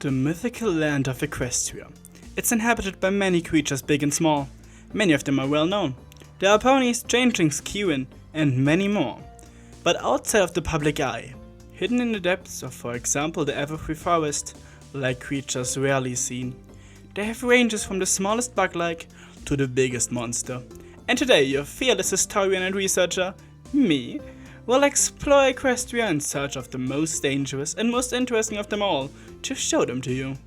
The mythical land of Equestria. It's inhabited by many creatures big and small. Many of them are well known. There are ponies, changelings, Kiwin, and many more. But outside of the public eye, hidden in the depths of, for example, the everfree forest, like creatures rarely seen. They have ranges from the smallest bug-like to the biggest monster. And today, your fearless historian and researcher, me, will explore Equestria in search of the most dangerous and most interesting of them all, to show them to you.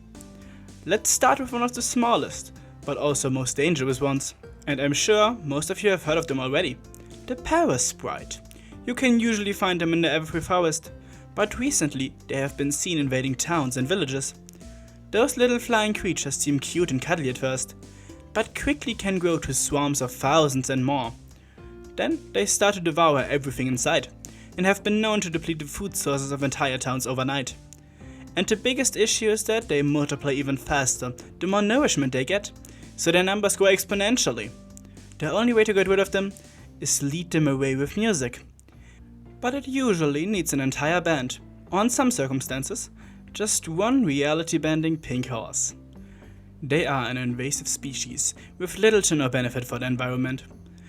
Let's start with one of the smallest, but also most dangerous ones. And I'm sure most of you have heard of them already. The power Sprite. You can usually find them in the everfree forest, but recently they have been seen invading towns and villages. Those little flying creatures seem cute and cuddly at first, but quickly can grow to swarms of thousands and more. Then they start to devour everything in sight, and have been known to deplete the food sources of entire towns overnight. And the biggest issue is that they multiply even faster the more nourishment they get, so their numbers grow exponentially. The only way to get rid of them is lead them away with music. But it usually needs an entire band, or in some circumstances, just one reality-bending pink horse. They are an invasive species with little to no benefit for the environment,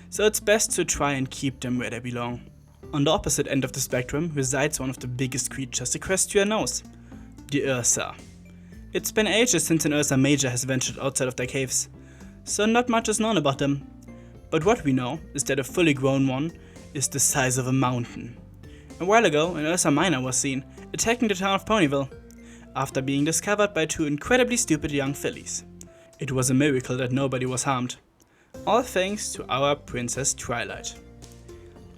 so it's best to try and keep them where they belong. On the opposite end of the spectrum resides one of the biggest creatures Equestria knows, the Ursa. It's been ages since an Ursa Major has ventured outside of their caves, so not much is known about them. But what we know is that a fully grown one is the size of a mountain. A while ago, an Ursa Minor was seen attacking the town of Ponyville, after being discovered by two incredibly stupid young fillies. It was a miracle that nobody was harmed. All thanks to our Princess Twilight.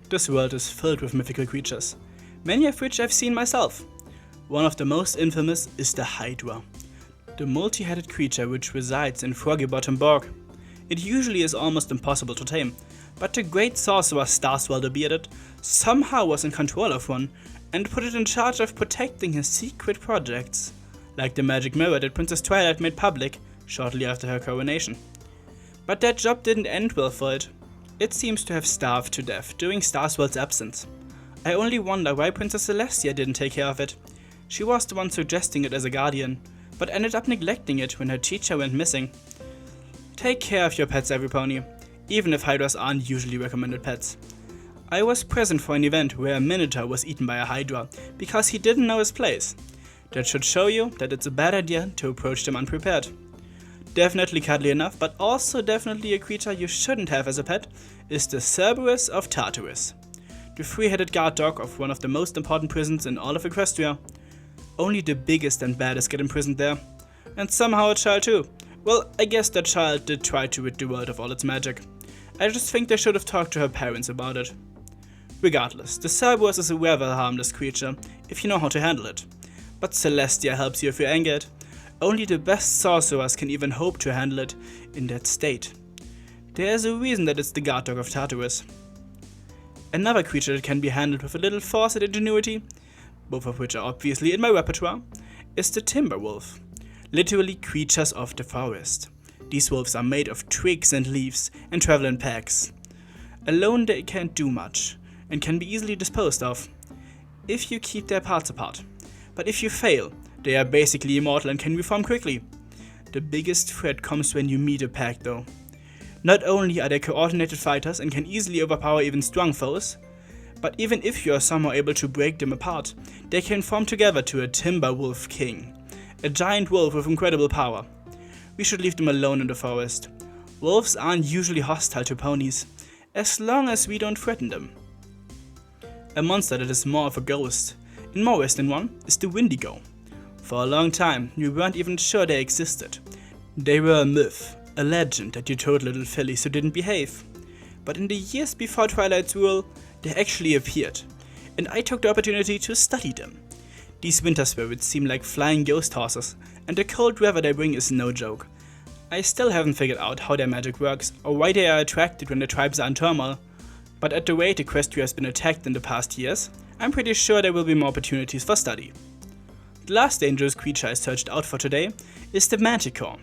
This world is filled with mythical creatures, many of which I've seen myself. One of the most infamous is the Hydra, the multi-headed creature which resides in Froggy Bottom Bog. It usually is almost impossible to tame, but the great sorcerer Starswell the Bearded somehow was in control of one and put it in charge of protecting his secret projects, like the magic mirror that Princess Twilight made public shortly after her coronation. But that job didn't end well for it. It seems to have starved to death during Starswell's absence. I only wonder why Princess Celestia didn't take care of it. She was the one suggesting it as a guardian, but ended up neglecting it when her teacher went missing. Take care of your pets, every pony, even if hydras aren't usually recommended pets. I was present for an event where a minotaur was eaten by a hydra because he didn't know his place. That should show you that it's a bad idea to approach them unprepared. Definitely cuddly enough, but also definitely a creature you shouldn't have as a pet, is the Cerberus of Tartarus, the three-headed guard dog of one of the most important prisons in all of Equestria. Only the biggest and baddest get imprisoned there, and somehow a child too. Well, I guess that child did try to rid the world of all its magic. I just think they should have talked to her parents about it. Regardless, the Cerberus is a rather harmless creature if you know how to handle it. But Celestia helps you if you're angered. Only the best sorcerers can even hope to handle it in that state. There is a reason that it's the guard dog of Tartarus. Another creature that can be handled with a little force and ingenuity, both of which are obviously in my repertoire, is the Timberwolf. Literally creatures of the forest. These wolves are made of twigs and leaves and travel in packs. Alone they can't do much, and can be easily disposed of, if you keep their parts apart. But if you fail, they are basically immortal and can reform quickly. The biggest threat comes when you meet a pack though. Not only are they coordinated fighters and can easily overpower even strong foes, but even if you are somehow able to break them apart, they can form together to a Timberwolf king, a giant wolf with incredible power. We should leave them alone in the forest. Wolves aren't usually hostile to ponies, as long as we don't threaten them. A monster that is more of a ghost, in more ways than one, is the Wendigo. For a long time, we weren't even sure they existed. They were a myth, a legend that you told little fillies who didn't behave. But in the years before Twilight's rule, they actually appeared, and I took the opportunity to study them. These winter spirits seem like flying ghost horses, and the cold weather they bring is no joke. I still haven't figured out how their magic works, or why they are attracted when the tribes are in turmoil, but at the rate Equestria has been attacked in the past years, I'm pretty sure there will be more opportunities for study. The last dangerous creature I searched out for today is the Mythical.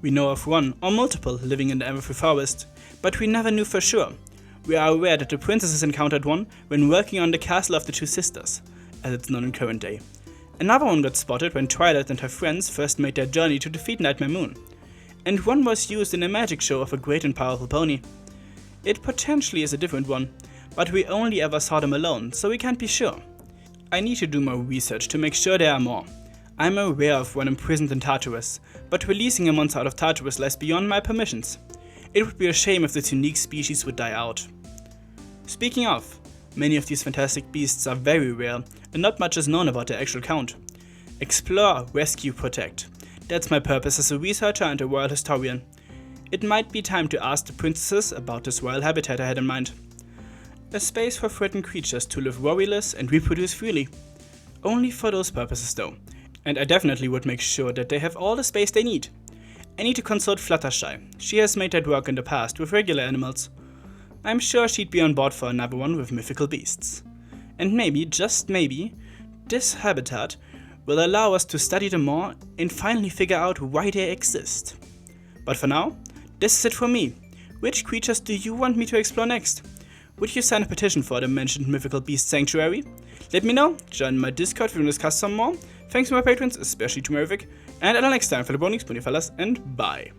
We know of one or multiple living in the everfree forest, but we never knew for sure. We are aware that the princesses encountered one when working on the castle of the two sisters, as it's known in current day, Another one got spotted when Twilight and her friends first made their journey to defeat Nightmare Moon. And one was used in a magic show of a great and powerful pony. It potentially is a different one, but we only ever saw them alone, so we can't be sure. I need to do more research to make sure there are more. I'm aware of one imprisoned in Tartarus, but releasing a monster out of Tartarus lies beyond my permissions. It would be a shame if this unique species would die out. Speaking of, many of these fantastic beasts are very rare, and not much is known about their actual count. Explore, rescue, protect. That's my purpose as a researcher and a royal historian. It might be time to ask the princesses about this royal habitat I had in mind. A space for threatened creatures to live worryless and reproduce freely. Only for those purposes though, and I definitely would make sure that they have all the space they need. I need to consult Fluttershy. She has made that work in the past with regular animals. I'm sure she'd be on board for another one with mythical beasts. And maybe, just maybe, this habitat will allow us to study them more and finally figure out why they exist. But for now, this is it from me. Which creatures do you want me to explore next? Would you sign a petition for the mentioned mythical beast sanctuary? Let me know, join my Discord if we can discuss some more. Thanks to my patrons, especially to Maverick, and until next time, fellow bronies, ponyfellas, and bye.